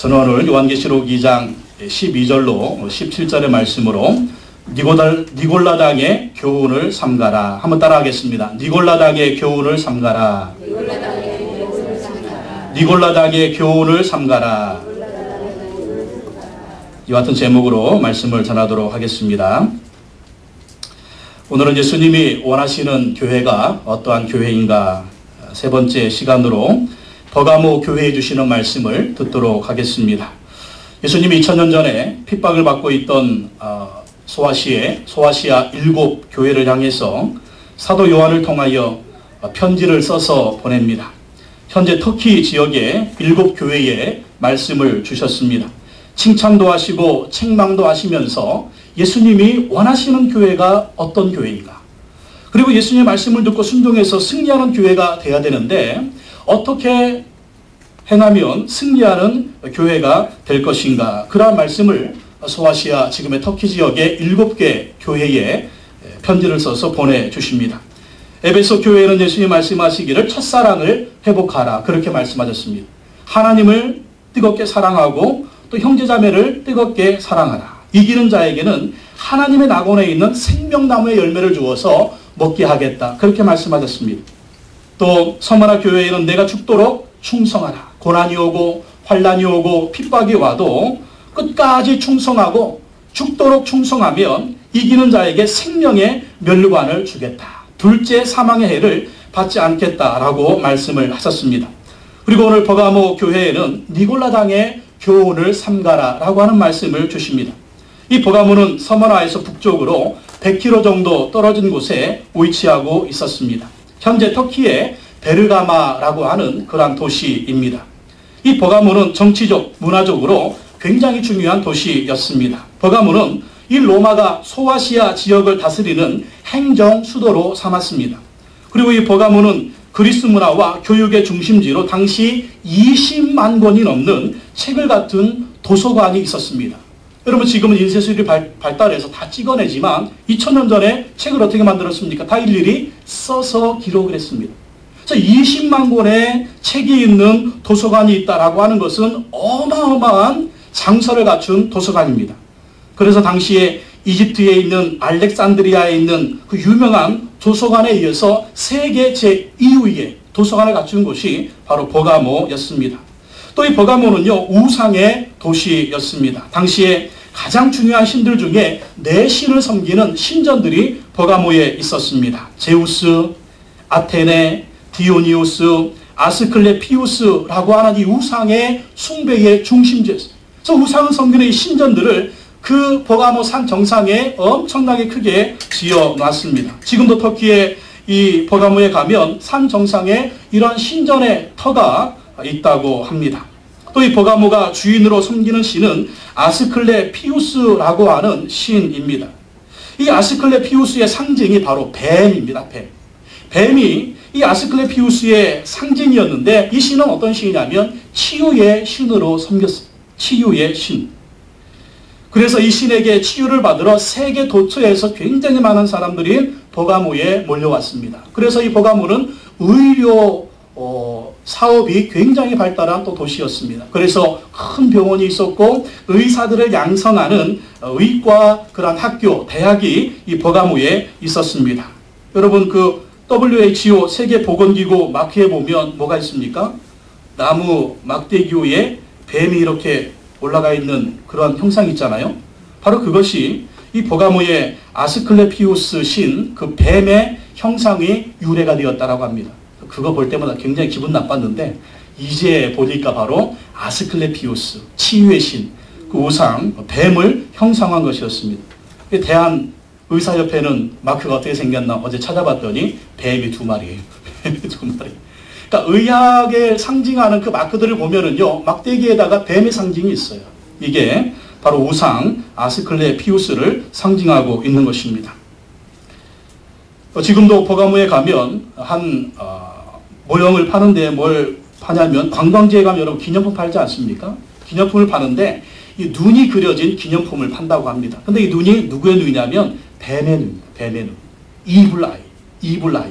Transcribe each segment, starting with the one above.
저는 오늘 요한계시록 2장 12절로 17절의 말씀으로 니골라당의 교훈을 삼가라. 한번 따라하겠습니다. 니골라당의 교훈을 삼가라. 니골라당의 교훈을 삼가라. 이와 같은 제목으로 말씀을 전하도록 하겠습니다. 오늘은 예수님이 원하시는 교회가 어떠한 교회인가 세 번째 시간으로 버가모 교회에 주시는 말씀을 듣도록 하겠습니다. 예수님이 2000년 전에 핍박을 받고 있던 소아시아 7 교회를 향해서 사도 요한을 통하여 편지를 써서 보냅니다. 현재 터키 지역의 7 교회에 말씀을 주셨습니다. 칭찬도 하시고 책망도 하시면서 예수님이 원하시는 교회가 어떤 교회인가, 그리고 예수님의 말씀을 듣고 순종해서 승리하는 교회가 돼야 되는데 어떻게 행하면 승리하는 교회가 될 것인가, 그러한 말씀을 소아시아 지금의 터키 지역의 7개 교회에 편지를 써서 보내주십니다. 에베소 교회는 예수님이 말씀하시기를 첫사랑을 회복하라, 그렇게 말씀하셨습니다. 하나님을 뜨겁게 사랑하고 또 형제자매를 뜨겁게 사랑하라. 이기는 자에게는 하나님의 낙원에 있는 생명나무의 열매를 주어서 먹게 하겠다, 그렇게 말씀하셨습니다. 또 서머나 교회에는 내가 죽도록 충성하라. 고난이 오고 환난이 오고 핍박이 와도 끝까지 충성하고 죽도록 충성하면 이기는 자에게 생명의 면류관을 주겠다. 둘째 사망의 해를 받지 않겠다라고 말씀을 하셨습니다. 그리고 오늘 버가모 교회에는 니골라당의 교훈을 삼가라 라고 하는 말씀을 주십니다. 이 버가모는 서머나에서 북쪽으로 100km 정도 떨어진 곳에 위치하고 있었습니다. 현재 터키의 베르가마라고 하는 그러한 도시입니다. 이 버가모는 정치적, 문화적으로 굉장히 중요한 도시였습니다. 버가모는 이 로마가 소아시아 지역을 다스리는 행정 수도로 삼았습니다. 그리고 이 버가모는 그리스 문화와 교육의 중심지로 당시 20만 권이 넘는 책을 갖춘 도서관이 있었습니다. 여러분, 지금은 인쇄술이 발달해서 다 찍어내지만 2000년 전에 책을 어떻게 만들었습니까? 다 일일이 써서 기록을 했습니다. 그래서 20만 권의 책이 있는 도서관이 있다라고 하는 것은 어마어마한 장서를 갖춘 도서관입니다. 그래서 당시에 이집트에 있는 알렉산드리아에 있는 그 유명한 도서관에 이어서 세계 제2위의 도서관을 갖춘 곳이 바로 버가모였습니다. 또 이 버가모는요, 우상의 도시였습니다. 당시에 가장 중요한 신들 중에 4신을 섬기는 신전들이 버가모에 있었습니다. 제우스, 아테네, 디오니우스, 아스클레피우스라고 하는 이 우상의 숭배의 중심지였습니다. 그래서 우상을 섬기는 이 신전들을 그 버가모 산 정상에 엄청나게 크게 지어놨습니다. 지금도 터키의 이 버가모에 가면 산 정상에 이러한 신전의 터가 있다고 합니다. 또 이 버가모가 주인으로 섬기는 신은 아스클레피우스라고 하는 신입니다. 이 아스클레피우스의 상징이 바로 뱀입니다. 뱀이 이 아스클레피우스의 상징이었는데 이 신은 어떤 신이냐면 치유의 신으로 섬겼습니다. 치유의 신. 그래서 이 신에게 치유를 받으러 세계 도처에서 굉장히 많은 사람들이 버가모에 몰려왔습니다. 그래서 이 버가모는 의료 사업이 굉장히 발달한 또 도시였습니다. 그래서 큰 병원이 있었고 의사들을 양성하는 의과 그런 학교, 대학이 이 버가모에 있었습니다. 여러분, 그 WHO 세계보건기구 마크에 보면 뭐가 있습니까? 나무 막대기 위에 뱀이 이렇게 올라가 있는 그런 형상이 있잖아요. 바로 그것이 이 버가모의 아스클레피우스 신, 그 뱀의 형상이 유래가 되었다라고 합니다. 그거 볼 때마다 굉장히 기분 나빴는데 이제 보니까 바로 아스클레피우스, 치유의 신, 그 우상, 뱀을 형상한 것이었습니다. 대한의사협회는 마크가 어떻게 생겼나 어제 찾아봤더니 뱀이 2마리예요. 뱀이 2마리. 그러니까 의학을 상징하는 그 마크들을 보면은요, 막대기에다가 뱀의 상징이 있어요. 이게 바로 우상 아스클레피우스를 상징하고 있는 것입니다. 지금도 버가모에 가면 한 모형을 파는데 뭘 파냐면, 관광지에 가면 여러분 기념품 팔지 않습니까? 기념품을 파는데 이 눈이 그려진 기념품을 판다고 합니다. 근데 이 눈이 누구의 눈이냐면 뱀의 눈입니다. 뱀의 눈. 이블 아이.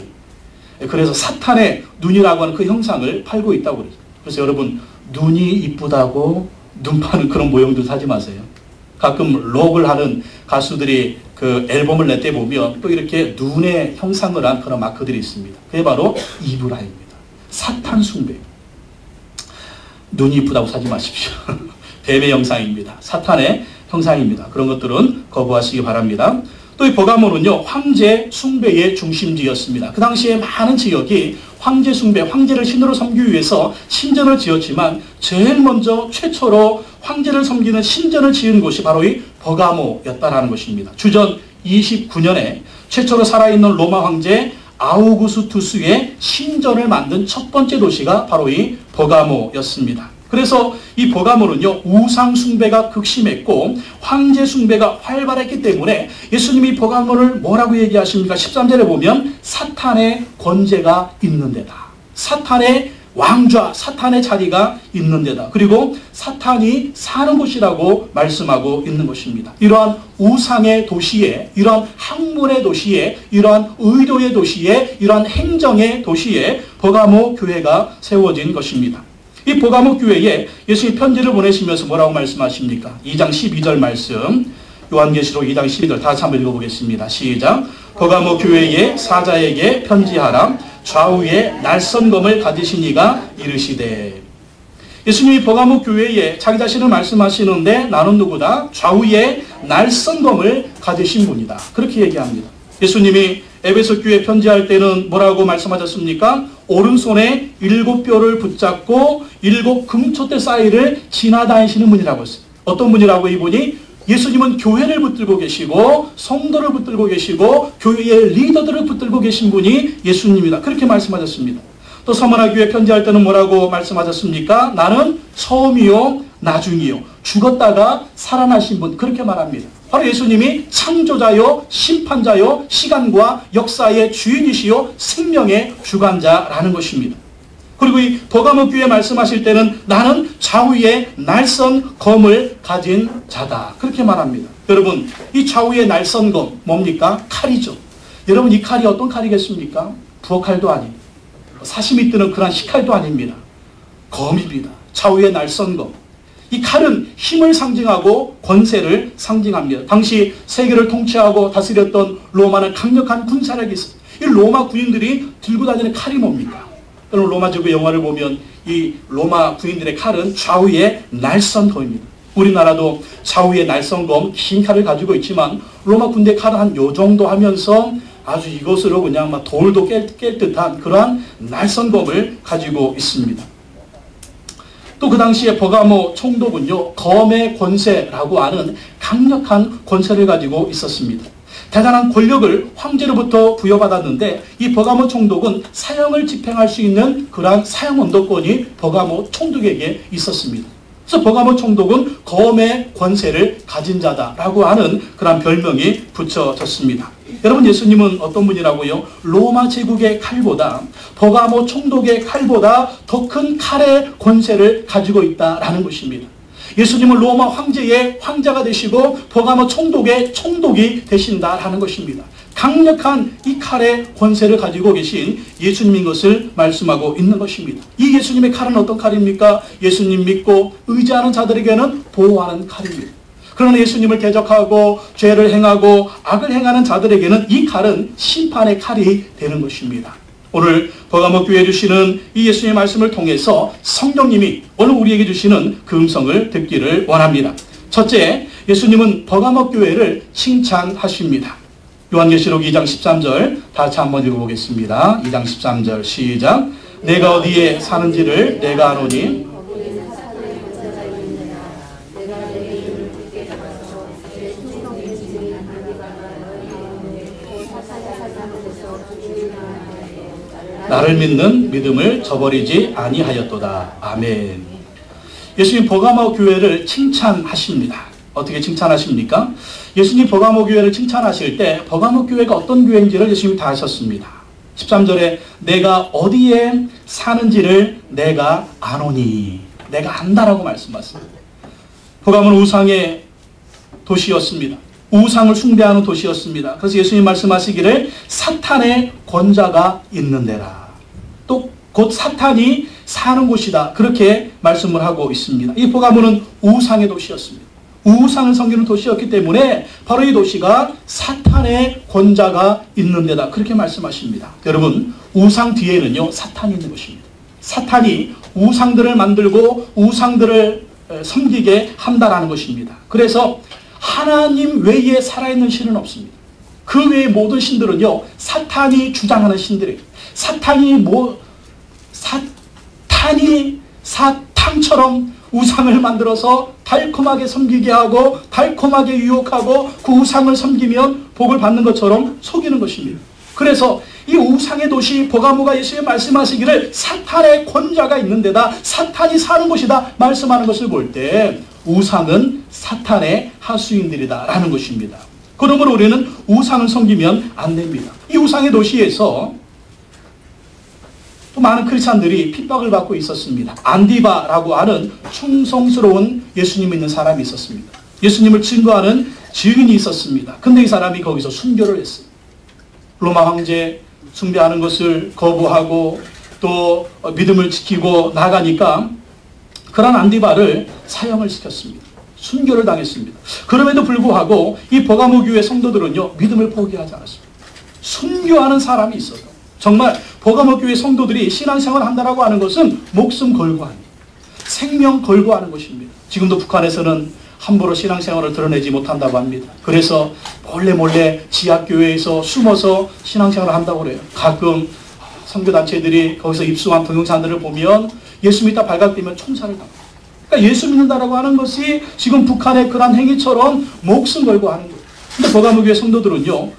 그래서 사탄의 눈이라고 하는 그 형상을 팔고 있다고 그러죠. 그래서 여러분, 눈이 이쁘다고 눈 파는 그런 모형들 사지 마세요. 가끔 록을 하는 가수들이 그 앨범을 낼 때 보면 또 이렇게 눈에 형상을 한 그런 마크들이 있습니다. 그게 바로 이브라입니다. 사탄 숭배. 눈이 이쁘다고 사지 마십시오. 뱀의 형상입니다. 사탄의 형상입니다. 그런 것들은 거부하시기 바랍니다. 또 이 버가모는요, 황제 숭배의 중심지였습니다. 그 당시에 많은 지역이 황제 숭배, 황제를 신으로 섬기기 위해서 신전을 지었지만 제일 먼저 최초로 황제를 섬기는 신전을 지은 곳이 바로 이 버가모였다라는 것입니다. 주전 29년에 최초로 살아있는 로마 황제 아우구스투스의 신전을 만든 첫 번째 도시가 바로 이 버가모였습니다. 그래서 이 버가모는요, 우상 숭배가 극심했고 황제 숭배가 활발했기 때문에 예수님이 버가모를 뭐라고 얘기하십니까? 13절에 보면 사탄의 권세가 있는 데다. 사탄의 왕좌, 사탄의 자리가 있는 데다. 그리고 사탄이 사는 곳이라고 말씀하고 있는 것입니다. 이러한 우상의 도시에, 이러한 학문의 도시에, 이러한 의도의 도시에, 이러한 행정의 도시에 버가모 교회가 세워진 것입니다. 이 버가모 교회에 예수님 편지를 보내시면서 뭐라고 말씀하십니까? 2장 12절 말씀, 요한계시록 2장 12절 다시 한번 읽어보겠습니다. 시작. 버가모 교회의 사자에게 편지하라. 좌우에 날선검을 가지신 이가 이르시되. 예수님이 버가모 교회에 자기 자신을 말씀하시는데 나는 누구다? 좌우에 날선검을 가지신 분이다. 그렇게 얘기합니다. 예수님이 에베소 교회 편지할 때는 뭐라고 말씀하셨습니까? 오른손에 7뼈를 붙잡고 7 금촛대 사이를 지나다니시는 분이라고 했어요. 어떤 분이라고 이분이? 예수님은 교회를 붙들고 계시고 성도를 붙들고 계시고 교회의 리더들을 붙들고 계신 분이 예수님이다. 그렇게 말씀하셨습니다. 또 서머나 교회 편지할 때는 뭐라고 말씀하셨습니까? 나는 처음이요 나중이요 죽었다가 살아나신 분, 그렇게 말합니다. 바로 예수님이 창조자요 심판자요 시간과 역사의 주인이시요 생명의 주관자라는 것입니다. 그리고 이 버가모 교회 말씀하실 때는 나는 좌우에 날선 검을 가진 자다. 그렇게 말합니다. 여러분, 이 좌우에 날선 검 뭡니까? 칼이죠. 여러분, 이 칼이 어떤 칼이겠습니까? 부엌칼도 아니고 사시미 뜨는 그런 식칼도 아닙니다. 검입니다. 좌우에 날선 검. 이 칼은 힘을 상징하고 권세를 상징합니다. 당시 세계를 통치하고 다스렸던 로마는 강력한 군사력이 있습니다. 이 로마 군인들이 들고 다니는 칼이 뭡니까? 여러분, 로마 제국 영화를 보면 이 로마 군인들의 칼은 좌우에 날선검입니다. 우리나라도 좌우에 날선검 긴 칼을 가지고 있지만 로마 군대 칼은 한 요 정도 하면서 아주 이것으로 그냥 막 돌도 깰 듯한 그러한 날선검을 가지고 있습니다. 또 그 당시에 버가모 총독은요, 검의 권세라고 하는 강력한 권세를 가지고 있었습니다. 대단한 권력을 황제로부터 부여받았는데 이 버가모 총독은 사형을 집행할 수 있는 그러한 사형 언도권이 버가모 총독에게 있었습니다. 그래서 버가모 총독은 검의 권세를 가진 자다라고 하는 그런 별명이 붙여졌습니다. 여러분, 예수님은 어떤 분이라고요? 로마 제국의 칼보다 버가모 총독의 칼보다 더 큰 칼의 권세를 가지고 있다라는 것입니다. 예수님은 로마 황제의 황자가 되시고 버가모 총독의 총독이 되신다라는 것입니다. 강력한 이 칼의 권세를 가지고 계신 예수님인 것을 말씀하고 있는 것입니다. 이 예수님의 칼은 어떤 칼입니까? 예수님 믿고 의지하는 자들에게는 보호하는 칼입니다. 그러나 예수님을 대적하고 죄를 행하고 악을 행하는 자들에게는 이 칼은 심판의 칼이 되는 것입니다. 오늘 버가모 교회에 주시는 이 예수님의 말씀을 통해서 성령님이 오늘 우리에게 주시는 그 음성을 듣기를 원합니다. 첫째, 예수님은 버가모 교회를 칭찬하십니다. 요한계시록 2장 13절 다시 한번 읽어보겠습니다. 2장 13절 시작. 내가 어디에 사는지를 내가 아노니 나를 믿는 믿음을 저버리지 아니하였도다. 아멘. 예수님 버가모 교회를 칭찬하십니다. 어떻게 칭찬하십니까? 예수님 버가모 교회를 칭찬하실 때 버가모 교회가 어떤 교회인지를 예수님이 다 하셨습니다. 13절에 내가 어디에 사는지를 내가 아노니, 내가 안다라고 말씀하셨습니다. 버가모는 우상의 도시였습니다. 우상을 숭배하는 도시였습니다. 그래서 예수님 말씀하시기를 사탄의 권자가 있는 데라. 또 곧 사탄이 사는 곳이다. 그렇게 말씀을 하고 있습니다. 이 버가모는 우상의 도시였습니다. 우상을 섬기는 도시였기 때문에 바로 이 도시가 사탄의 권자가 있는 데다. 그렇게 말씀하십니다. 여러분, 우상 뒤에는요, 사탄이 있는 것입니다. 사탄이 우상들을 만들고 우상들을 섬기게 한다라는 것입니다. 그래서 하나님 외에 살아있는 신은 없습니다. 그 외의 모든 신들은요, 사탄이 주장하는 신들이에요. 사탄처럼 우상을 만들어서 달콤하게 섬기게 하고 달콤하게 유혹하고 그 우상을 섬기면 복을 받는 것처럼 속이는 것입니다. 그래서 이 우상의 도시 버가모가 예수님 말씀하시기를 사탄의 권자가 있는 데다 사탄이 사는 곳이다 말씀하는 것을 볼 때 우상은 사탄의 하수인들이다 라는 것입니다. 그러므로 우리는 우상을 섬기면 안 됩니다. 이 우상의 도시에서 또 많은 크리스찬들이 핍박을 받고 있었습니다. 안디바라고 하는 충성스러운 예수님 믿는 사람이 있었습니다. 예수님을 증거하는 증인이 있었습니다. 근데 이 사람이 거기서 순교를 했어요. 로마 황제 숭배하는 것을 거부하고 또 믿음을 지키고 나가니까 그런 안디바를 사형을 시켰습니다. 순교를 당했습니다. 그럼에도 불구하고 이 버가모 교회 성도들은요, 믿음을 포기하지 않았습니다. 순교하는 사람이 있어도 정말 버가모 교회 성도들이 신앙생활을 한다라고 하는 것은 목숨 걸고 합니다. 생명 걸고 하는 것입니다. 지금도 북한에서는 함부로 신앙생활을 드러내지 못한다고 합니다. 그래서 몰래 지하교회에서 숨어서 신앙생활을 한다고 그래요. 가끔 선교단체들이 거기서 입수한 동영상들을 보면 예수 믿다 발각되면 총살을 당합니다. 그러니까 예수 믿는다라고 하는 것이 지금 북한의 그런 행위처럼 목숨 걸고 하는 거예요. 근데 버가모 교회 성도들은요,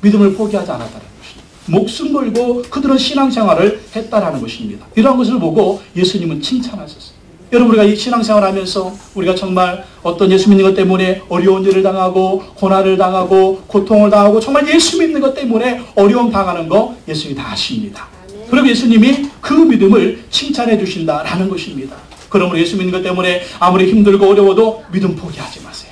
믿음을 포기하지 않았다는 것입니다. 목숨 걸고 그들은 신앙생활을 했다라는 것입니다. 이러한 것을 보고 예수님은 칭찬하셨어요. 여러분, 우리가 이 신앙생활 하면서 우리가 정말 어떤 예수 믿는 것 때문에 어려운 일을 당하고 고난을 당하고 고통을 당하고 정말 예수 믿는 것 때문에 어려움 당하는 거 예수님이 다 아십니다. 그리고 예수님이 그 믿음을 칭찬해 주신다라는 것입니다. 그러므로 예수 믿는 것 때문에 아무리 힘들고 어려워도 믿음 포기하지 마세요.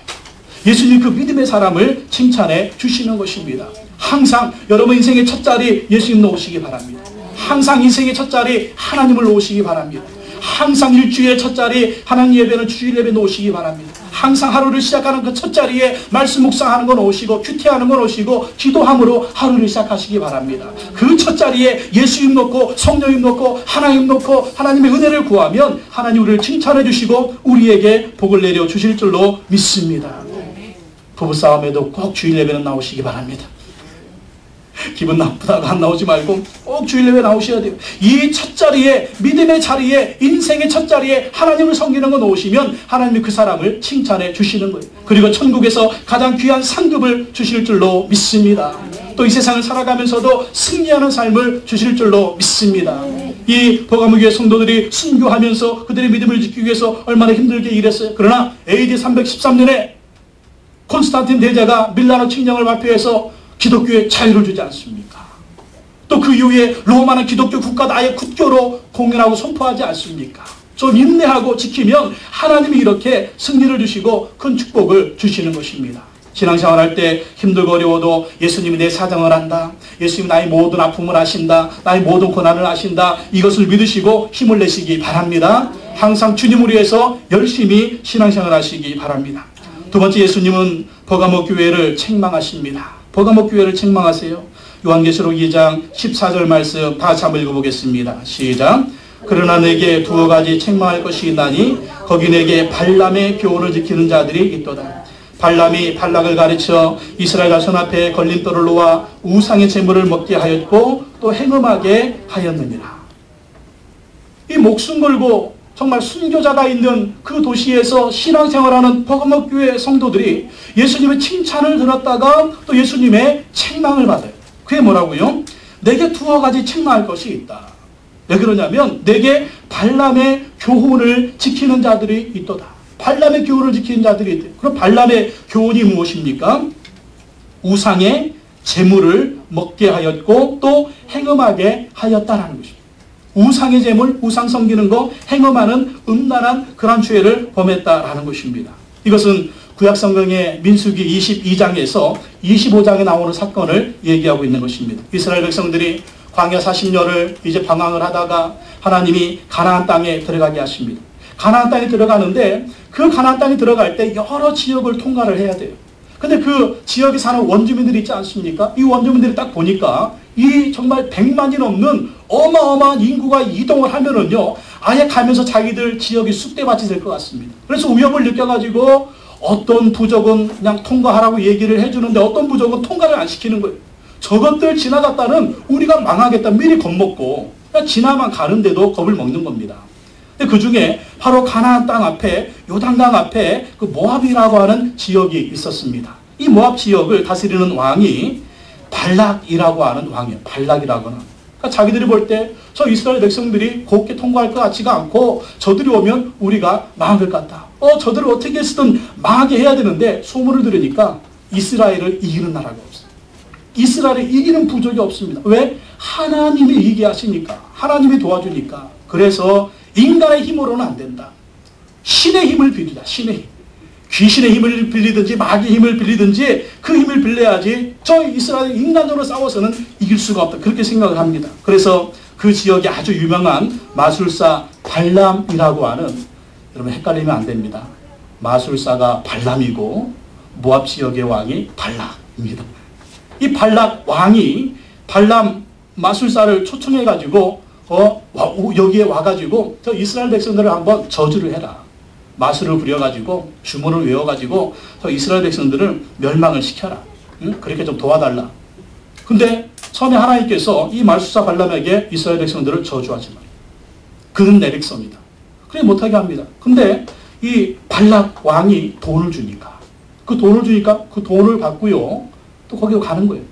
예수님 그 믿음의 사람을 칭찬해 주시는 것입니다. 항상 여러분 인생의 첫 자리 예수님 놓으시기 바랍니다. 항상 인생의 첫 자리 하나님을 놓으시기 바랍니다. 항상 일주일의 첫 자리 하나님 예배는 주일 예배 놓으시기 바랍니다. 항상 하루를 시작하는 그 첫 자리에 말씀 묵상하는 거 놓으시고 큐티하는 거 놓으시고 기도함으로 하루를 시작하시기 바랍니다. 그 첫 자리에 예수님 놓고 성령님 놓고 하나님 놓고 하나님의 은혜를 구하면 하나님 우리를 칭찬해 주시고 우리에게 복을 내려 주실 줄로 믿습니다. 부부싸움에도 꼭 주일 예배는 나오시기 바랍니다. 기분 나쁘다고 안 나오지 말고 꼭 주일 예배 나오셔야 돼요. 이 첫 자리에 믿음의 자리에 인생의 첫 자리에 하나님을 섬기는 거 놓으시면 하나님이 그 사람을 칭찬해 주시는 거예요. 그리고 천국에서 가장 귀한 상급을 주실 줄로 믿습니다. 또 이 세상을 살아가면서도 승리하는 삶을 주실 줄로 믿습니다. 이 버가모 교회 성도들이 순교하면서 그들의 믿음을 지키기 위해서 얼마나 힘들게 일했어요. 그러나 AD 313년에 콘스탄틴 대제가 밀라노 칙령을 발표해서 기독교에 자유를 주지 않습니까? 또 그 이후에 로마는 기독교 국가도 아예 국교로 공연하고 선포하지 않습니까? 좀 인내하고 지키면 하나님이 이렇게 승리를 주시고 큰 축복을 주시는 것입니다. 신앙생활 할 때 힘들고 어려워도 예수님이 내 사정을 한다. 예수님이 나의 모든 아픔을 아신다. 나의 모든 고난을 아신다. 이것을 믿으시고 힘을 내시기 바랍니다. 항상 주님을 위해서 열심히 신앙생활 하시기 바랍니다. 두 번째, 예수님은 버가모 교회를 책망하십니다. 버가모 교회를 책망하세요. 요한계시록 2장 14절 말씀 다 같이 한번 읽어보겠습니다. 시작. 그러나 내게 두어 가지 책망할 것이 있나니 거기 내게 발람의 교훈을 지키는 자들이 있도다. 발람이 발락을 가르쳐 이스라엘 자손 앞에 걸림돌을 놓아 우상의 제물을 먹게 하였고 또 행음하게 하였느니라. 이 목숨 걸고 정말 순교자가 있는 그 도시에서 신앙생활하는 버가모 교회 성도들이 예수님의 칭찬을 들었다가 또 예수님의 책망을 받아요. 그게 뭐라고요? 내게 두어 가지 책망할 것이 있다. 왜 그러냐면 내게 발람의 교훈을 지키는 자들이 있도다. 발람의 교훈을 지키는 자들이 있다. 그럼 발람의 교훈이 무엇입니까? 우상의 제물을 먹게 하였고 또 행음하게 하였다라는 것입니다. 우상의 제물, 우상 섬기는 거, 행음하는 음란한 그런 죄를 범했다라는 것입니다. 이것은 구약성경의 민수기 22장에서 25장에 나오는 사건을 얘기하고 있는 것입니다. 이스라엘 백성들이 광야 40년을 이제 방황을 하다가 하나님이 가나안 땅에 들어가게 하십니다. 가나안 땅에 들어가는데 그 가나안 땅에 들어갈 때 여러 지역을 통과를 해야 돼요. 근데 그 지역에 사는 원주민들이 있지 않습니까? 이 원주민들이 딱 보니까 이 정말 100만이 넘는 어마어마한 인구가 이동을 하면은요, 아예 가면서 자기들 지역이 쑥대밭이 될 것 같습니다. 그래서 위협을 느껴가지고 어떤 부족은 그냥 통과하라고 얘기를 해주는데 어떤 부족은 통과를 안 시키는 거예요. 저것들 지나갔다는 우리가 망하겠다 미리 겁먹고 그냥 지나만 가는데도 겁을 먹는 겁니다. 근데 그 중에 바로 가나안 땅 앞에 요단강 앞에 그 모압이라고 하는 지역이 있었습니다. 이 모압 지역을 다스리는 왕이 발락이라고 하는 왕이에요. 발락이라고 하는. 그러니까 자기들이 볼 때 저 이스라엘 백성들이 곱게 통과할 것 같지가 않고 저들이 오면 우리가 망할 것 같다. 저들을 어떻게 해서든 망하게 해야 되는데 소문을 들으니까 이스라엘을 이기는 나라가 없어요. 이스라엘을 이기는 부족이 없습니다. 왜? 하나님이 이기게 하시니까. 하나님이 도와주니까. 그래서 인간의 힘으로는 안 된다. 신의 힘을 빌리자. 신의 힘. 귀신의 힘을 빌리든지 마귀의 힘을 빌리든지 그 힘을 빌려야지 저 이스라엘 인간으로 싸워서는 이길 수가 없다. 그렇게 생각을 합니다. 그래서 그 지역에 아주 유명한 마술사 발람이라고 하는, 여러분 헷갈리면 안 됩니다. 마술사가 발람이고 모압 지역의 왕이 발락입니다. 이 발락 왕이 발람 마술사를 초청해가지고 여기에 와가지고 저 이스라엘 백성들을 한번 저주를 해라. 마술을 부려가지고 주문을 외워가지고 저 이스라엘 백성들을 멸망을 시켜라. 응? 그렇게 좀 도와달라. 근데 처음에 하나님께서 이 마술사 발람에게 이스라엘 백성들을 저주하지 말아요. 그는 내 백성이다. 그래 못하게 합니다. 근데 이 발락 왕이 돈을 주니까 그 돈을 받고요. 또 거기로 가는 거예요.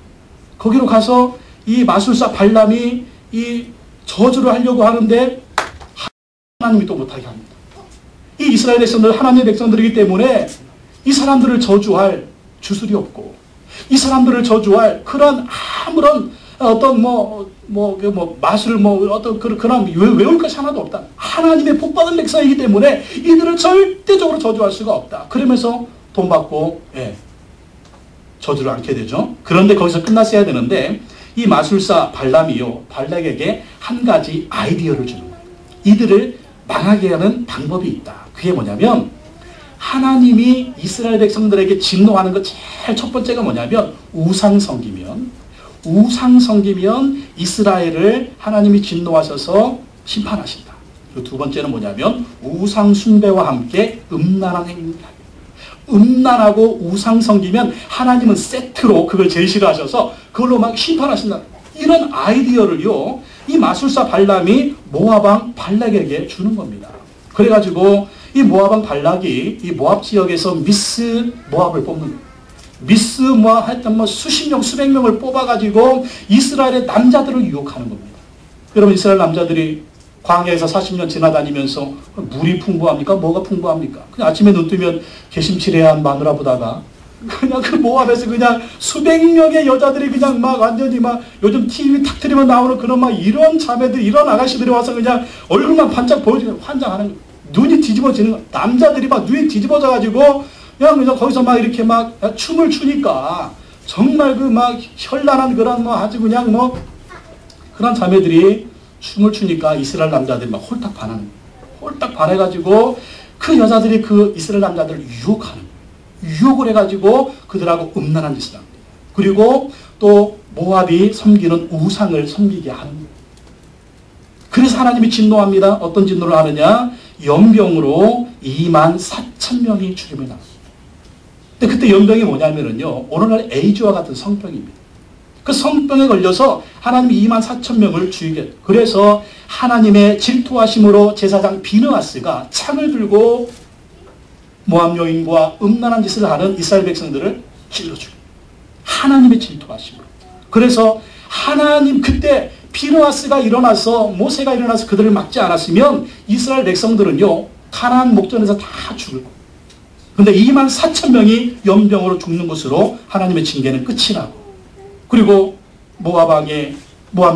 거기로 가서 이 마술사 발람이 이 저주를 하려고 하는데 하나님이 또 못하게 합니다. 이 이스라엘 백성들 하나님의 백성들이기 때문에 이 사람들을 저주할 주술이 없고 이 사람들을 저주할 그런 아무런 어떤 마술 어떤 그런 외울 것이 하나도 없다. 하나님의 복받은 백성이기 때문에 이들을 절대적으로 저주할 수가 없다. 그러면서 돈 받고 저주를 않게 되죠. 그런데 거기서 끝났어야 되는데 이 마술사 발람이요, 발락에게 한 가지 아이디어를 주는 거예요. 이들을 망하게 하는 방법이 있다. 그게 뭐냐면 하나님이 이스라엘 백성들에게 진노하는 것 제일 첫 번째가 뭐냐면 우상 섬기면 이스라엘을 하나님이 진노하셔서 심판하신다. 그리고 두 번째는 뭐냐면 우상 숭배와 함께 음란한 행위입니다. 음란하고 우상 섬기면 하나님은 세트로 그걸 제일 싫어하셔서 그걸로 막 심판하신다. 이런 아이디어를요, 이 마술사 발람이 모압왕 발락에게 주는 겁니다. 그래가지고 이 모압왕 발락이 이 모압 지역에서 미스 모압을 뽑는 거예요. 미스 모압 하여튼 수십 명, 수백 명을 뽑아가지고 이스라엘의 남자들을 유혹하는 겁니다. 여러분 이스라엘 남자들이 광야에서 40년 지나다니면서 물이 풍부합니까? 뭐가 풍부합니까? 그냥 아침에 눈 뜨면 개심치레한 마누라 보다가 그냥 그 모압에서 그냥 수백 명의 여자들이 그냥 막 완전히 막 요즘 TV 탁 틀리면 나오는 그런 막 이런 자매들, 이런 아가씨들이 와서 그냥 얼굴만 반짝 보여주면 환장하는 거예요. 눈이 뒤집어지는 거예요. 남자들이 막 눈이 뒤집어져가지고 그냥 거기서 막 이렇게 막 춤을 추니까 정말 그 막 현란한 그런 아주 그냥 그런 자매들이 춤을 추니까 이스라엘 남자들이 막 홀딱 반하는 거예요. 홀딱 반해가지고 그 여자들이 그 이스라엘 남자들을 유혹하는 거예요. 유혹을 해가지고 그들하고 음란한 짓을 합니다. 그리고 또 모압이 섬기는 우상을 섬기게 하는 거예요. 그래서 하나님이 진노합니다. 어떤 진노를 하느냐? 연병으로 24,000명이 죽임을 당합니다. 근데 그때 연병이 뭐냐면요, 오늘날 에이즈와 같은 성병입니다. 그 성병에 걸려서 하나님이 24,000명을 죽이게 해요. 그래서 하나님의 질투하심으로 제사장 비느하스가 창을 들고 모압 여인과 음란한 짓을 하는 이스라엘 백성들을 찔러 죽여요. 하나님의 질투하심으로. 그래서 하나님 그때 비느하스가 일어나서 모세가 일어나서 그들을 막지 않았으면 이스라엘 백성들은요 가나안 목전에서 다 죽을 거예요. 그런데 24,000명이 연병으로 죽는 것으로 하나님의 징계는 끝이 나고, 그리고 모압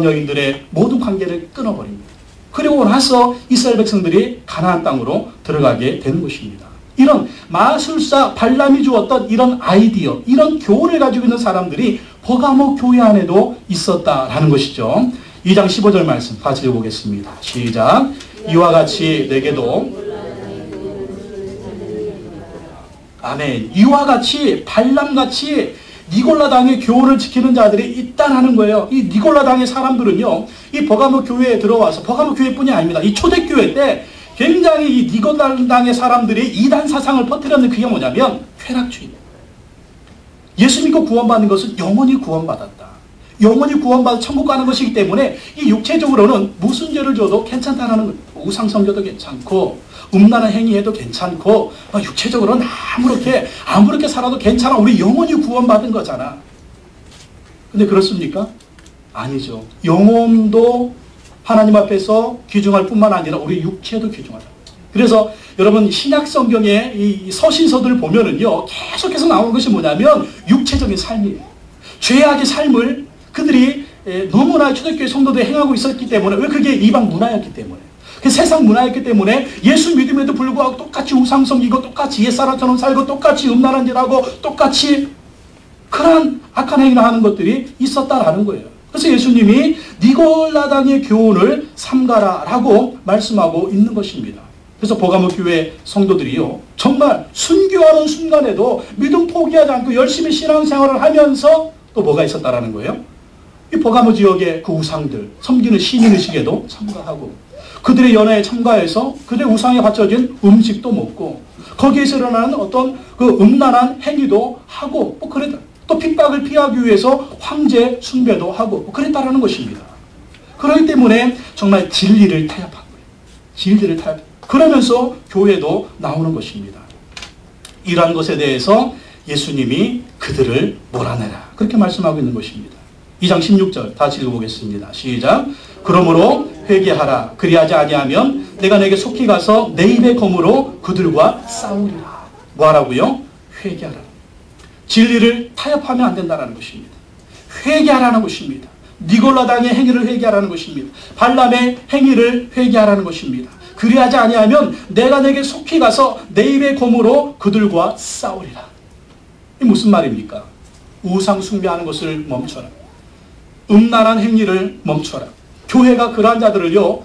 여인들의 모든 관계를 끊어버립니다. 그리고 나서 이스라엘 백성들이 가나안 땅으로 들어가게 되는 것입니다. 이런 마술사 발람이 주었던 이런 아이디어, 이런 교훈을 가지고 있는 사람들이 버가모 교회 안에도 있었다라는 것이죠. 2장 15절 말씀 같이 읽어보겠습니다. 시작. 이와 같이 내게도 아멘. 이와 같이 발람같이 니골라당의 교훈을 지키는 자들이 있다는 거예요. 이 니골라당의 사람들은요, 이 버가모 교회에 들어와서, 버가모 교회뿐이 아닙니다. 이 초대교회 때 굉장히 이 니골라당의 사람들이 이단 사상을 퍼뜨렸는 그게 뭐냐면 쾌락주의. 예수 믿고 구원받는 것은 영원히 구원받았다. 영원히 구원받아 천국 가는 것이기 때문에 이 육체적으로는 무슨 죄를 져도 괜찮다는 거예요. 우상 섬겨도 괜찮고 음란한 행위해도 괜찮고 육체적으로는 아무렇게 살아도 괜찮아. 우리 영원히 구원받은 거잖아. 근데 그렇습니까? 아니죠. 영혼도 하나님 앞에서 귀중할 뿐만 아니라 우리 육체도 귀중하다. 그래서 여러분 신약 성경의 이 서신서들을 보면은요, 계속해서 나오는 것이 뭐냐면 육체적인 삶이에요. 죄악의 삶을 그들이 너무나 초대교회 성도들이 행하고 있었기 때문에, 왜? 그게 이방 문화였기 때문에, 그 세상 문화였기 때문에 예수 믿음에도 불구하고 똑같이 우상 섬기고 똑같이 옛사람처럼 살고 똑같이 음란한 짓하고 똑같이 그런 악한 행위를 하는 것들이 있었다라는 거예요. 그래서 예수님이 니골라당의 교훈을 삼가라라고 말씀하고 있는 것입니다. 그래서 버가모 교회 성도들이요, 정말 순교하는 순간에도 믿음 포기하지 않고 열심히 신앙생활을 하면서 또 뭐가 있었다라는 거예요? 이 버가모 지역의 그 우상들 섬기는 신인의식에도 참가하고, 그들의 연회에 참가해서 그들의 우상에 바쳐진 음식도 먹고, 거기에서 일어나는 어떤 그 음란한 행위도 하고, 그랬다. 또 핍박을 피하기 위해서 황제 숭배도 하고 그랬다라는 것입니다. 그렇기 때문에 정말 진리를 타협한 거예요. 진리를 타협. 그러면서 교회도 나오는 것입니다. 이러한 것에 대해서 예수님이 그들을 몰아내라, 그렇게 말씀하고 있는 것입니다. 2장 16절 다시 읽어보겠습니다. 시작. 그러므로 회개하라. 그리하지 아니하면 내가 내게 속히 가서 내 입의 검으로 그들과 싸우리라. 뭐하라고요? 회개하라. 진리를 타협하면 안 된다는 것입니다. 회개하라는 것입니다. 니골라당의 행위를 회개하라는 것입니다. 발람의 행위를 회개하라는 것입니다. 그리하지 아니하면 내가 내게 속히 가서 내 입의 검으로 그들과 싸우리라. 이 무슨 말입니까? 우상 숭배하는 것을 멈춰라. 음란한 행위를 멈춰라. 교회가 그러한 자들을요,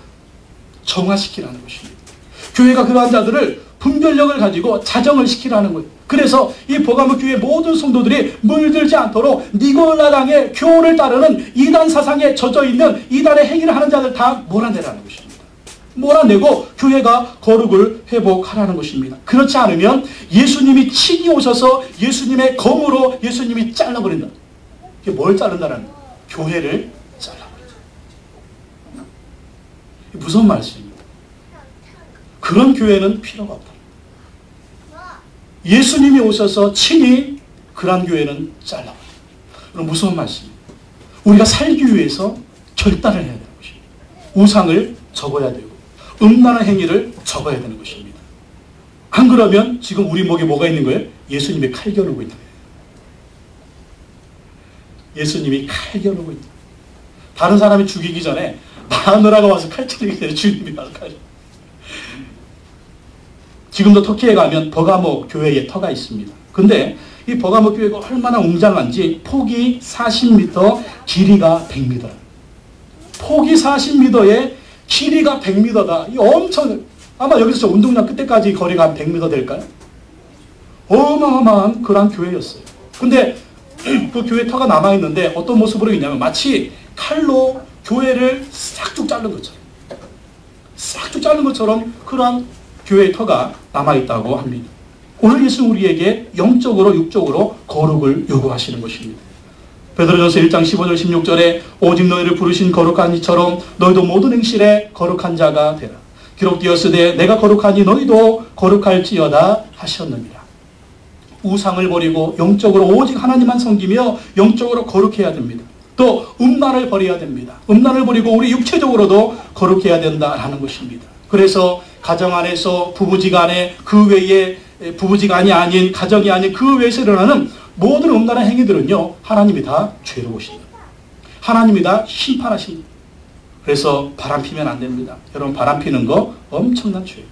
정화시키라는 것입니다. 교회가 그러한 자들을 분별력을 가지고 자정을 시키라는 거예요. 그래서 이 버가모 교회 모든 성도들이 물들지 않도록 니골라당의 교훈을 따르는 이단 사상에 젖어 있는 이단의 행위를 하는 자들 다 몰아내라는 것입니다. 몰아내고 교회가 거룩을 회복하라는 것입니다. 그렇지 않으면 예수님이 친히 오셔서 예수님의 검으로 예수님이 잘라버린다. 이게 뭘 자른다는 거예요? 교회를 잘라버린다. 무서운 말씀입니다. 그런 교회는 필요가 없다. 예수님이 오셔서 친히 그런 교회는 잘라버린다. 그럼 무서운 말씀입니다. 우리가 살기 위해서 결단을 해야 되는 것입니다. 우상을 접어야 되고 음란한 행위를 접어야 되는 것입니다. 안 그러면 지금 우리 목에 뭐가 있는 거예요? 예수님이 칼 겨누고 있다. 예수님이 칼 겨누고 있다. 다른 사람이 죽이기 전에 마누라가 와서 칼 찌르기 전에 주님이 와서 칼. 지금도 터키에 가면 버가모 교회에 터가 있습니다. 근데 이 버가모 교회가 얼마나 웅장한지 폭이 40m, 길이가 100m. 폭이 40m에 길이가 100m다. 이 엄청, 아마 여기서 저 운동장 끝에까지 거리가 한 100m 될까요? 어마어마한 그런 교회였어요. 근데 그 교회 터가 남아있는데 어떤 모습으로 있냐면 마치 칼로 교회를 싹둑 자른 것처럼, 싹둑 자른 것처럼 그러한 교회의 터가 남아있다고 합니다. 오늘 예수는 우리에게 영적으로 육적으로 거룩을 요구하시는 것입니다. 베드로전서 1장 15절 16절에 오직 너희를 부르신 거룩한 이처럼 너희도 모든 행실에 거룩한 자가 되라. 기록되었으되 내가 거룩하니 너희도 거룩할지어다 하셨느니라. 우상을 버리고 영적으로 오직 하나님만 섬기며 영적으로 거룩해야 됩니다. 또 음란을 버려야 됩니다. 음란을 버리고 우리 육체적으로도 거룩해야 된다라는 것입니다. 그래서 가정 안에서 부부지간에 그 외에 부부지간이 아닌 가정이 아닌 그 외에서 일어나는 모든 음란한 행위들은요, 하나님이 다 죄로 보신다. 하나님이 다 심판하십니다. 그래서 바람 피면 안 됩니다. 여러분, 바람 피는 거 엄청난 죄예요.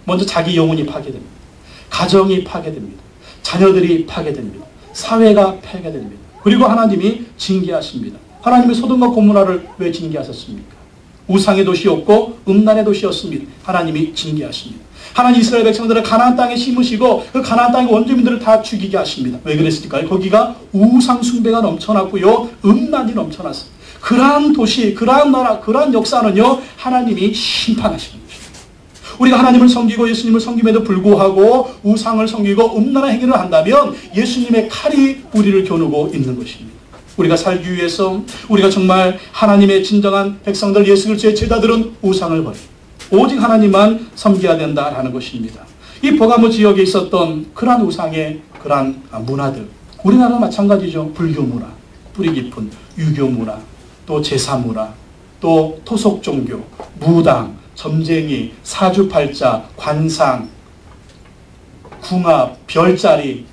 먼저 자기 영혼이 파괴됩니다. 가정이 파괴됩니다. 자녀들이 파괴됩니다. 사회가 파괴됩니다. 그리고 하나님이 징계하십니다. 하나님이 소돔과 고모라를 왜 징계하셨습니까? 우상의 도시였고 음란의 도시였습니다. 하나님이 징계하십니다. 하나님 이스라엘 백성들을 가나안 땅에 심으시고 그 가나안 땅의 원주민들을 다 죽이게 하십니다. 왜 그랬을까요? 거기가 우상 숭배가 넘쳐났고요, 음란이 넘쳐났습니다. 그러한 도시, 그러한 나라, 그러한 역사는요, 하나님이 심판하시는 것입니다. 우리가 하나님을 섬기고 예수님을 섬김에도 불구하고 우상을 섬기고 음란한 행위를 한다면 예수님의 칼이 우리를 겨누고 있는 것입니다. 우리가 살기 위해서, 우리가 정말 하나님의 진정한 백성들, 예수 그리스도의 제자들은 우상을 버리고 오직 하나님만 섬겨야 된다라는 것입니다. 이 버가모 지역에 있었던 그러한 우상의 그러한 문화들, 우리나라도 마찬가지죠. 불교 문화, 뿌리 깊은 유교 문화, 또 제사 문화, 또 토속 종교, 무당, 점쟁이, 사주팔자, 관상, 궁합, 별자리,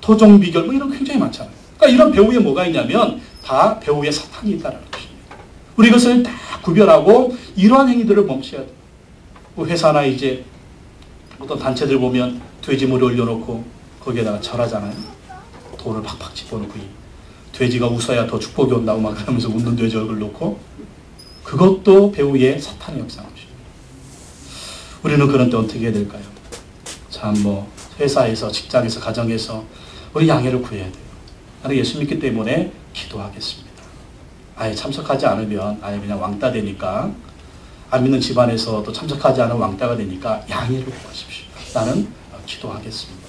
토종비결, 뭐 이런 굉장히 많잖아요. 그러니까 이런 배후에 뭐가 있냐면 다 배후에 사탄이 있다는 것입니다. 우리 이것을 다 구별하고 이러한 행위들을 멈춰야 돼요. 뭐 회사나 이제 어떤 단체들 보면 돼지머리 올려놓고 거기에다가 절하잖아요. 돌을 팍팍 집어넣고 돼지가 웃어야 더 축복이 온다고 막 그러면서 웃는 돼지 얼굴 놓고, 그것도 배후에 사탄의 역사입니다. 우리는 그런 때 어떻게 해야 될까요? 참 뭐 회사에서, 직장에서, 가정에서 우리 양해를 구해야 돼요. 나는 예수 믿기 때문에 기도하겠습니다. 아예 참석하지 않으면 아예 그냥 왕따 되니까, 안 믿는 집안에서 또 참석하지 않은 왕따가 되니까 양해를 구하십시오. 나는 기도하겠습니다.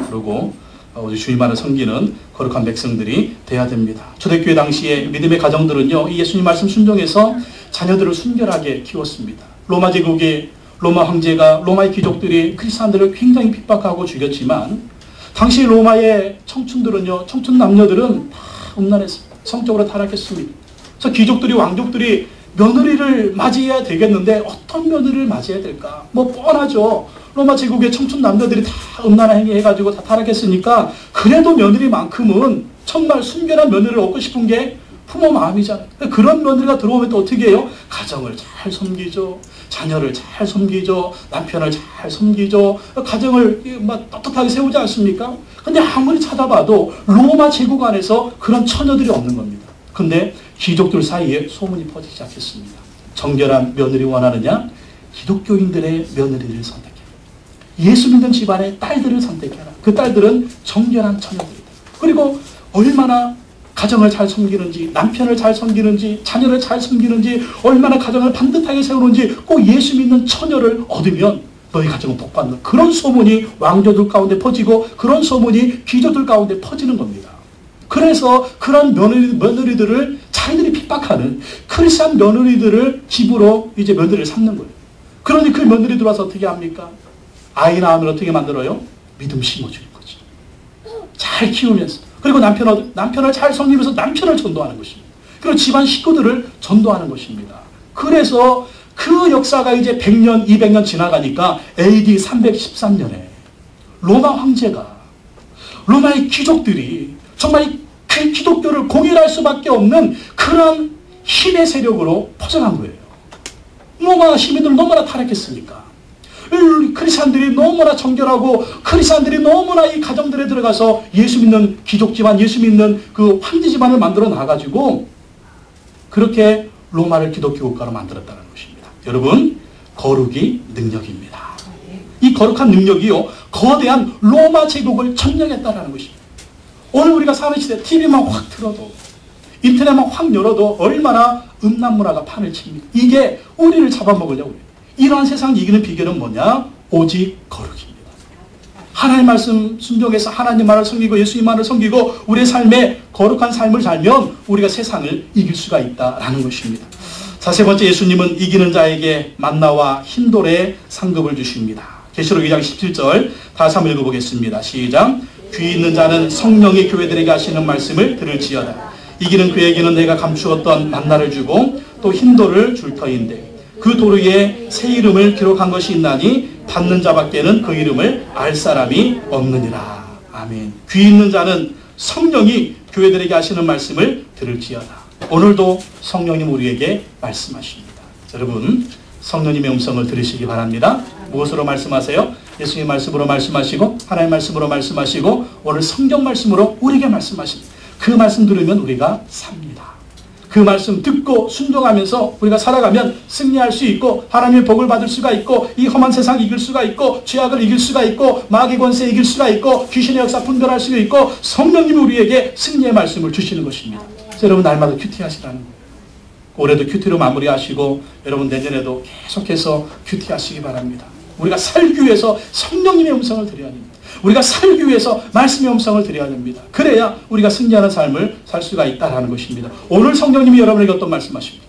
그리고 우리 주님만을 섬기는 거룩한 백성들이 돼야 됩니다. 초대교회 당시에 믿음의 가정들은요, 이 예수님 말씀 순종해서 자녀들을 순결하게 키웠습니다. 로마 제국의 로마 황제가, 로마의 귀족들이 크리스찬들을 굉장히 핍박하고 죽였지만 당시 로마의 청춘들은요, 청춘 남녀들은 다 음란했습니다. 성적으로 타락했습니다. 그래서 귀족들이, 왕족들이 며느리를 맞이해야 되겠는데 어떤 며느리를 맞이해야 될까? 뭐 뻔하죠. 로마 제국의 청춘 남녀들이 다 음란한 행위 해가지고 다 타락했으니까 그래도 며느리만큼은 정말 순결한 며느리를 얻고 싶은 게 부모 마음이잖아요. 그런 며느리가 들어오면 또 어떻게 해요? 가정을 잘 섬기죠. 자녀를 잘 섬기죠. 남편을 잘 섬기죠. 가정을 막 떳떳하게 세우지 않습니까? 근데 아무리 찾아봐도 로마 제국 안에서 그런 처녀들이 없는 겁니다. 근데 귀족들 사이에 소문이 퍼지기 시작했습니다. 정결한 며느리 원하느냐? 기독교인들의 며느리를 선택해라. 예수 믿는 집안의 딸들을 선택해라. 그 딸들은 정결한 처녀들이다. 그리고 얼마나 가정을 잘 섬기는지, 남편을 잘 섬기는지, 자녀를 잘 섬기는지, 얼마나 가정을 반듯하게 세우는지 꼭 예수 믿는 처녀를 얻으면 너희 가정은 복받는, 그런 소문이 왕조들 가운데 퍼지고 그런 소문이 귀족들 가운데 퍼지는 겁니다. 그래서 그런 며느리들을 자기들이 핍박하는 크리스찬 며느리들을 집으로 이제 며느리를 삼는 거예요. 그러니 그 며느리들 와서 어떻게 합니까? 아이 낳으면 어떻게 만들어요? 믿음 심어주는 거죠. 잘 키우면서. 그리고 남편을 잘 섬기면서 남편을 전도하는 것입니다. 그리고 집안 식구들을 전도하는 것입니다. 그래서 그 역사가 이제 100년, 200년 지나가니까 AD 313년에 로마 황제가, 로마의 귀족들이 정말 그 기독교를 공일할 수밖에 없는 그런 힘의 세력으로 포장한 거예요. 로마 시민들 너무나 타락했으니까. 크리스찬들이 너무나 정결하고 크리스찬들이 너무나 이 가정들에 들어가서 예수 믿는 귀족 집안, 예수 믿는 그 황제 집안을 만들어 놔가지고 그렇게 로마를 기독교 국가로 만들었다는 것입니다. 여러분, 거룩이 능력입니다. 이 거룩한 능력이요, 거대한 로마 제국을 점령했다는 것입니다. 오늘 우리가 사는 시대 TV만 확 틀어도, 인터넷만 확 열어도 얼마나 음란 문화가 판을 칩니다. 이게 우리를 잡아먹으려고 해요. 이러한 세상 이기는 비결은 뭐냐? 오직 거룩입니다. 하나님 말씀 순종해서 하나님 말을 섬기고 예수님 말을 섬기고 우리의 삶에 거룩한 삶을 살면 우리가 세상을 이길 수가 있다라는 것입니다. 자, 세 번째, 예수님은 이기는 자에게 만나와 흰돌의 상급을 주십니다. 계시록 2장 17절 다시 한번 읽어보겠습니다. 시작. 귀 있는 자는 성령이 교회들에게 하시는 말씀을 들을지어다. 이기는 그에게는 내가 감추었던 만나를 주고 또 흰돌을 줄 터인데 그 돌 위에 새 이름을 기록한 것이 있나니 받는 자밖에는 그 이름을 알 사람이 없느니라. 아멘. 귀 있는 자는 성령이 교회들에게 하시는 말씀을 들을지어다. 오늘도 성령님 우리에게 말씀하십니다. 여러분, 성령님의 음성을 들으시기 바랍니다. 무엇으로 말씀하세요? 예수님 말씀으로 말씀하시고 하나님 말씀으로 말씀하시고 오늘 성경 말씀으로 우리에게 말씀하십니다. 그 말씀 들으면 우리가 삽니다. 그 말씀 듣고 순종하면서 우리가 살아가면 승리할 수 있고 하나님의 복을 받을 수가 있고 이 험한 세상 이길 수가 있고 죄악을 이길 수가 있고 마귀 권세 이길 수가 있고 귀신의 역사 분별할 수가 있고 성령님이 우리에게 승리의 말씀을 주시는 것입니다. 그래서 여러분 날마다 큐티하시라는 거예요. 올해도 큐티로 마무리하시고 여러분 내년에도 계속해서 큐티하시기 바랍니다. 우리가 살기 위해서 성령님의 음성을 드려야 됩니다. 우리가 살기 위해서 말씀의 음성을 드려야 됩니다. 그래야 우리가 승리하는 삶을 살 수가 있다는 것입니다. 오늘 성령님이 여러분에게 어떤 말씀하십니까?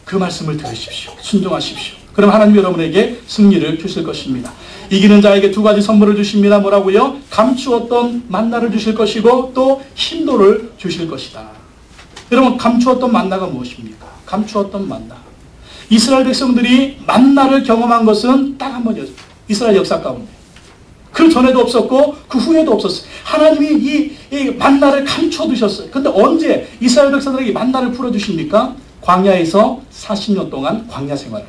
그 말씀을 들으십시오. 순종하십시오. 그럼 하나님 여러분에게 승리를 주실 것입니다. 이기는 자에게 두 가지 선물을 주십니다. 뭐라고요? 감추었던 만나를 주실 것이고 또 힘도를 주실 것이다. 여러분 감추었던 만나가 무엇입니까? 감추었던 만나. 이스라엘 백성들이 만나를 경험한 것은 딱 한 번이었어요. 이스라엘 역사 가운데. 그 전에도 없었고 그 후에도 없었어요. 하나님이 이 만나를 감춰 두셨어요. 근데 언제 이스라엘 백성들에게 만나를 풀어주십니까? 광야에서 40년 동안 광야 생활을.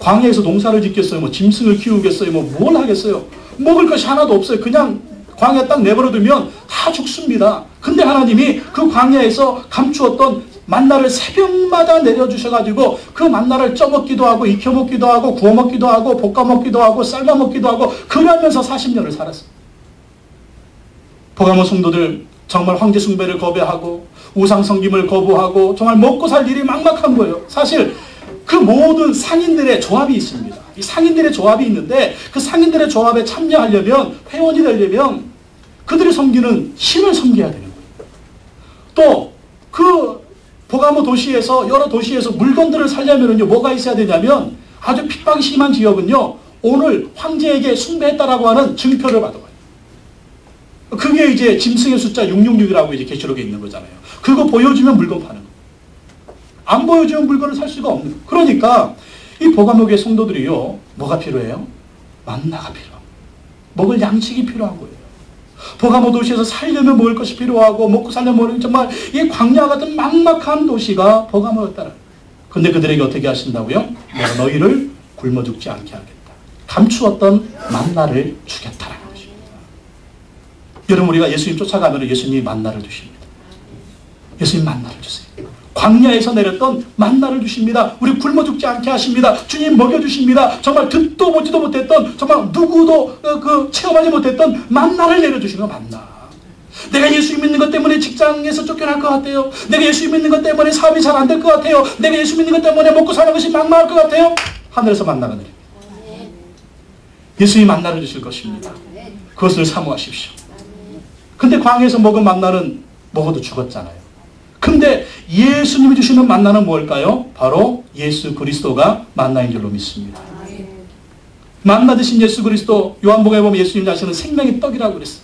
광야에서 농사를 짓겠어요? 뭐 짐승을 키우겠어요? 뭐 뭘 하겠어요? 먹을 것이 하나도 없어요. 그냥 광야 딱 내버려두면 다 죽습니다. 근데 하나님이 그 광야에서 감추었던 만나를 새벽마다 내려주셔가지고 그 만나를 쪄먹기도 하고 익혀먹기도 하고 구워먹기도 하고 볶아먹기도 하고 삶아먹기도 하고 그러면서 40년을 살았어요. 포가모 성도들 정말 황제 숭배를 거부하고 우상 섬김을 거부하고 정말 먹고 살 일이 막막한 거예요. 사실 그 모든 상인들의 조합이 있습니다. 이 상인들의 조합이 있는데 그 상인들의 조합에 참여하려면 회원이 되려면 그들이 섬기는 신을 섬겨야 되는 거예요. 또 그 포가모 도시에서 여러 도시에서 물건들을 살려면요 뭐가 있어야 되냐면 아주 핍박이 심한 지역은요 오늘 황제에게 숭배했다라고 하는 증표를 받아와요. 그게 이제 짐승의 숫자 666이라고 이제 계시록에 있는 거잖아요. 그거 보여주면 물건 파는 거예요. 안 보여주면 물건을 살 수가 없는 거예요. 그러니까 이 포가모교회 성도들이요 뭐가 필요해요? 만나가 필요합니다. 먹을 양식이 필요한 거예요. 포가모 도시에서 살려면 먹을 것이 필요하고 먹고 살려면 정말 이 광야 같은 막막한 도시가 포가모였다는. 근데 그들에게 어떻게 하신다고요? 내가 너희를 굶어 죽지 않게 하겠다. 감추었던 만나를 주겠다라는 것입니다. 여러분 우리가 예수님 쫓아가면 예수님이 만나를 주십니다. 예수님 만나를 주세요. 광야에서 내렸던 만나를 주십니다. 우리 굶어 죽지 않게 하십니다. 주님 먹여주십니다. 정말 듣도 보지도 못했던 정말 누구도 체험하지 못했던 만나를 내려주시는 거 만나. 내가 예수 믿는 것 때문에 직장에서 쫓겨날 것 같아요. 내가 예수 믿는 것 때문에 사업이 잘 안 될 것 같아요. 내가 예수 믿는 것 때문에 먹고 사는 것이 막막할 것 같아요. 하늘에서 만나가 내립니다. 예수님이 만나를 주실 것입니다. 그것을 사모하십시오. 근데 광야에서 먹은 만나는 먹어도 죽었잖아요. 근데 예수님이 주시는 만나는 뭘까요? 바로 예수 그리스도가 만나인 줄로 믿습니다. 만나 드신 예수 그리스도, 요한복음에 보면 예수님 자신은 생명의 떡이라고 그랬어요.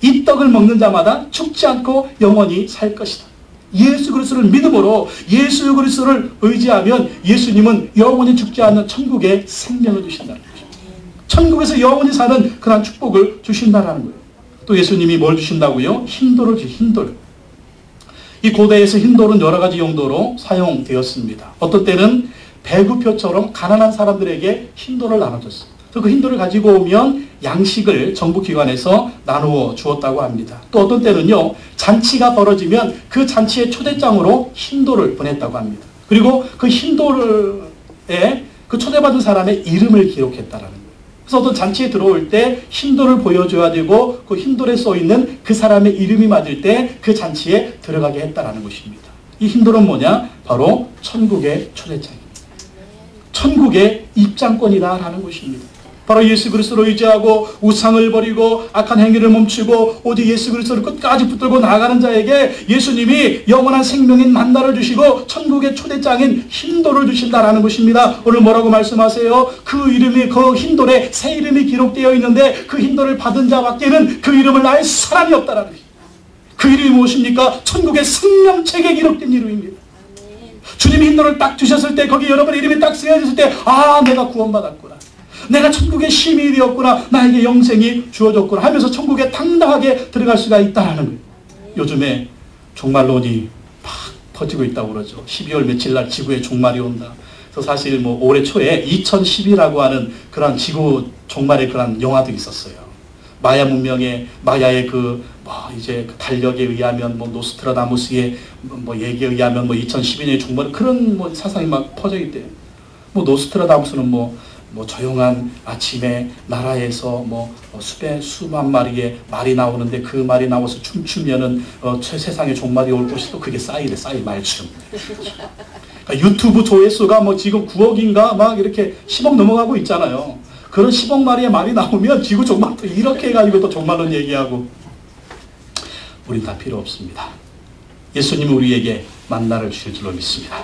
이 떡을 먹는 자마다 죽지 않고 영원히 살 것이다. 예수 그리스도를 믿음으로 예수 그리스도를 의지하면 예수님은 영원히 죽지 않는 천국의 생명을 주신다는 거죠. 천국에서 영원히 사는 그런 축복을 주신다는 거예요. 또 예수님이 뭘 주신다고요? 흰돌을 흰돌. 이 고대에서 흰돌은 여러 가지 용도로 사용되었습니다. 어떤 때는 배구표처럼 가난한 사람들에게 흰돌을 나눠줬어요. 그 흰돌을 가지고 오면 양식을 정부기관에서 나누어 주었다고 합니다. 또 어떤 때는요, 잔치가 벌어지면 그 잔치의 초대장으로 흰돌을 보냈다고 합니다. 그리고 그 흰돌에 그 초대받은 사람의 이름을 기록했다라는 거예요. 그래서 어떤 잔치에 들어올 때 흰돌을 보여줘야 되고 그 흰돌에 써있는 그 사람의 이름이 맞을 때 그 잔치에 들어가게 했다라는 것입니다. 이 흰돌은 뭐냐? 바로 천국의 초대장입니다. 천국의 입장권이다라는 것입니다. 바로 예수 그리스도를 의지하고 우상을 버리고 악한 행위를 멈추고 오직 예수 그리스도를 끝까지 붙들고 나아가는 자에게 예수님이 영원한 생명인 만나를 주시고 천국의 초대장인 흰돌을 주신다라는 것입니다. 오늘 뭐라고 말씀하세요? 그 이름이 그 흰돌에 새 이름이 기록되어 있는데 그 흰돌을 받은 자밖에는 그 이름을 알 사람이 없다라는 것입니다. 그 이름이 무엇입니까? 천국의 생명책에 기록된 이름입니다. 주님이 흰돌을 딱 주셨을 때 거기 여러분의 이름이 딱 쓰여졌을 때 아 내가 구원받았구나. 내가 천국의 시민이 되었구나. 나에게 영생이 주어졌구나 하면서 천국에 당당하게 들어갈 수가 있다는 거예요. 요즘에 종말론이 막 퍼지고 있다고 그러죠. 12월 며칠 날 지구에 종말이 온다. 그래서 사실 뭐 올해 초에 2010이라고 하는 그런 지구 종말의 그런 영화도 있었어요. 마야 문명의 마야의 이제 그 달력에 의하면 노스트라다무스의 얘기에 의하면 2012년에 중반 그런 사상이 막 퍼져 있대요. 노스트라다무스는 조용한 아침에 나라에서 수만 마리의 말이 나오는데 그 말이 나와서 춤추면은 세상에 종말이 올 것이 또 그게 싸이래, 말춤. 그러니까 유튜브 조회수가 지금 9억인가 막 이렇게 10억 넘어가고 있잖아요. 그런 10억 마리의 말이 나오면 지구 종말 또 이렇게 해가지고 또 종말론 얘기하고. 우린 다 필요 없습니다. 예수님이 우리에게 만나를 주실 줄로 믿습니다.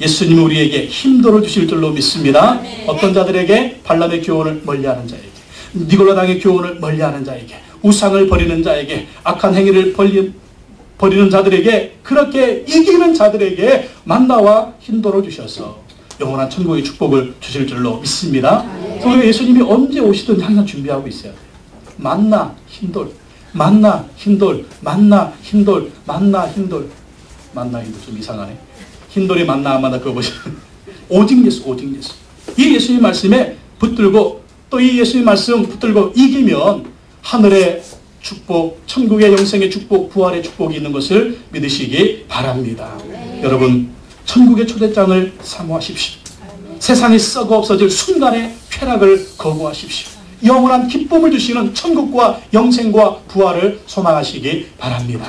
예수님이 우리에게 힘도를 주실 줄로 믿습니다. 어떤 자들에게? 발람의 교훈을 멀리하는 자에게, 니골라당의 교훈을 멀리하는 자에게, 우상을 버리는 자에게, 악한 행위를 버리는 자들에게, 그렇게 이기는 자들에게 만나와 힘도를 주셔서 영원한 천국의 축복을 주실 줄로 믿습니다. 우리가 예수님이 언제 오시든 항상 준비하고 있어야 돼요. 만나, 힘돌, 만나, 힘돌, 만나, 힘돌, 만나, 힘돌. 만나, 힘돌 좀 이상하네. 힘돌이 만나 안 만나 그거 보시면 오직 예수, 오직 예수. 이 예수님 말씀에 붙들고 또 이 예수님 말씀 붙들고 이기면 하늘의 축복, 천국의 영생의 축복, 부활의 축복이 있는 것을 믿으시기 바랍니다. 여러분, 천국의 초대장을 사모하십시오. 세상이 썩어 없어질 순간의 쾌락을 거부하십시오. 영원한 기쁨을 주시는 천국과 영생과 부활을 소망하시기 바랍니다.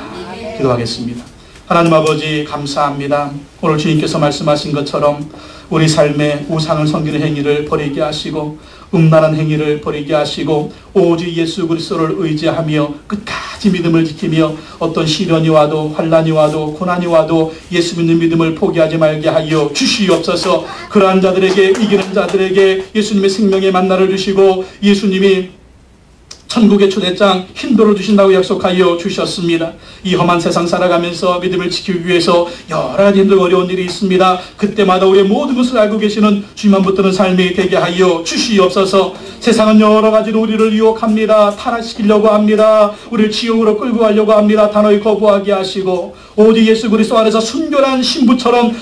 기도하겠습니다. 하나님 아버지, 감사합니다. 오늘 주님께서 말씀하신 것처럼 우리 삶에 우상을 섬기는 행위를 버리게 하시고 음란한 행위를 버리게 하시고 오직 예수 그리스도를 의지하며 끝까지 믿음을 지키며 어떤 시련이 와도 환난이 와도 고난이 와도 예수 믿는 믿음을 포기하지 말게 하여 주시옵소서. 그러한 자들에게, 이기는 자들에게 예수님의 생명의 만나를 주시고 예수님이 천국의 초대장 힘도를 주신다고 약속하여 주셨습니다. 이 험한 세상 살아가면서 믿음을 지키기 위해서 여러 가지 힘들고 어려운 일이 있습니다. 그때마다 우리의 모든 것을 알고 계시는 주님만 붙드는 삶이 되게 하여 주시옵소서. 세상은 여러 가지로 우리를 유혹합니다. 타락시키려고 합니다. 우리를 지옥으로 끌고 가려고 합니다. 단호히 거부하게 하시고 오직 예수 그리스도 안에서 순결한 신부처럼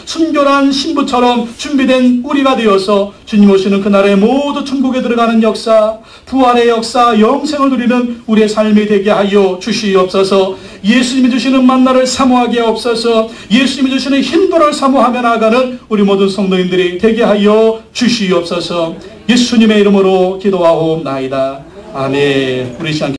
준비된 우리가 되어서 주님 오시는 그날에 모두 천국에 들어가는 역사, 부활의 역사, 영생을 누리는 우리의 삶이 되게 하여 주시옵소서. 예수님이 주시는 만나를 사모하게 하옵소서. 예수님이 주시는 힘도를 사모하며 나아가는 우리 모든 성도님들이 되게 하여 주시옵소서. 예수님의 이름으로 기도하옵나이다. 아멘. 우리 시간